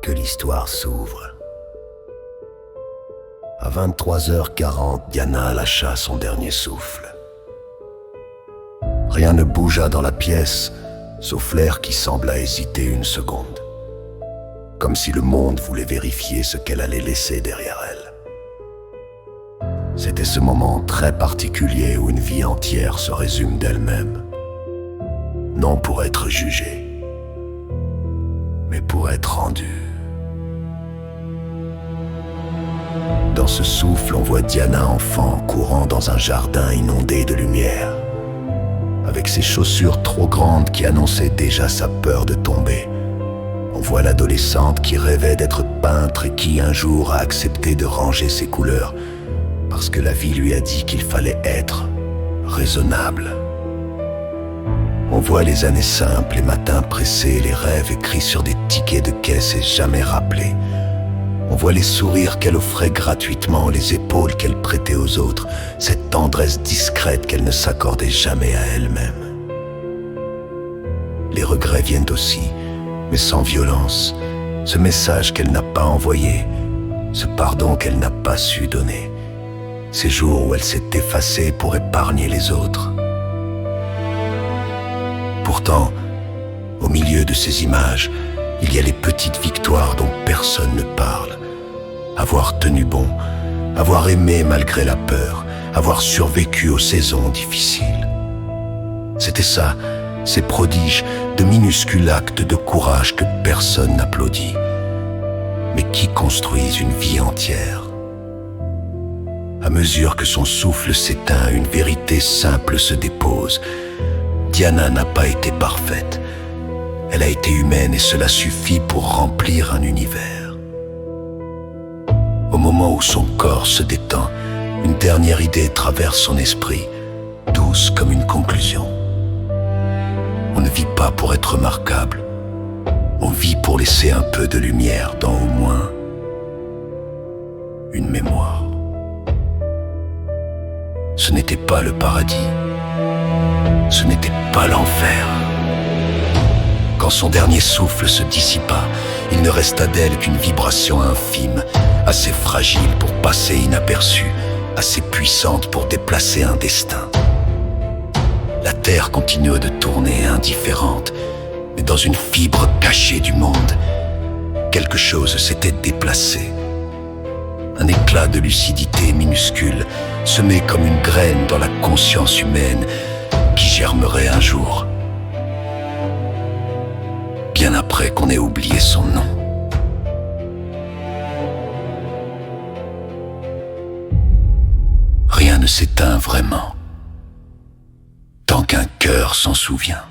que l'histoire s'ouvre. À 23h40, Diana lâcha son dernier souffle. Rien ne bougea dans la pièce, sauf l'air qui sembla hésiter une seconde, comme si le monde voulait vérifier ce qu'elle allait laisser derrière elle. C'était ce moment très particulier où une vie entière se résume d'elle-même, non pour être jugée, mais pour être rendue. Dans ce souffle, on voit Diana enfant courant dans un jardin inondé de lumière, avec ses chaussures trop grandes qui annonçaient déjà sa peur de tomber. On voit l'adolescente qui rêvait d'être peintre et qui un jour a accepté de ranger ses couleurs parce que la vie lui a dit qu'il fallait être raisonnable. On voit les années simples, les matins pressés, les rêves écrits sur des tickets de caisse et jamais rappelés. On voit les sourires qu'elle offrait gratuitement, les épaules qu'elle prêtait aux autres, cette tendresse discrète qu'elle ne s'accordait jamais à elle-même. Les regrets viennent aussi, mais sans violence. Ce message qu'elle n'a pas envoyé, ce pardon qu'elle n'a pas su donner, ces jours où elle s'est effacée pour épargner les autres. Pourtant, au milieu de ces images, il y a les petites victoires dont personne ne parle. Avoir tenu bon, avoir aimé malgré la peur, avoir survécu aux saisons difficiles. C'était ça, ces prodiges de minuscules actes de courage que personne n'applaudit, mais qui construisent une vie entière. À mesure que son souffle s'éteint, une vérité simple se dépose. Diana n'a pas été parfaite. Elle a été humaine et cela suffit pour remplir un univers. Au moment où son corps se détend, une dernière idée traverse son esprit, douce comme une conclusion. On ne vit pas pour être remarquable, on vit pour laisser un peu de lumière dans au moins une mémoire. Ce n'était pas le paradis, ce n'était pas l'enfer. Quand son dernier souffle se dissipa, il ne resta d'elle qu'une vibration infime, assez fragile pour passer inaperçue, assez puissante pour déplacer un destin. La terre continuait de tourner indifférente, mais dans une fibre cachée du monde, quelque chose s'était déplacé. Un éclat de lucidité minuscule, semé comme une graine dans la conscience humaine, qui germerait un jour, bien après qu'on ait oublié son nom. Rien ne s'éteint vraiment, tant qu'un cœur s'en souvient.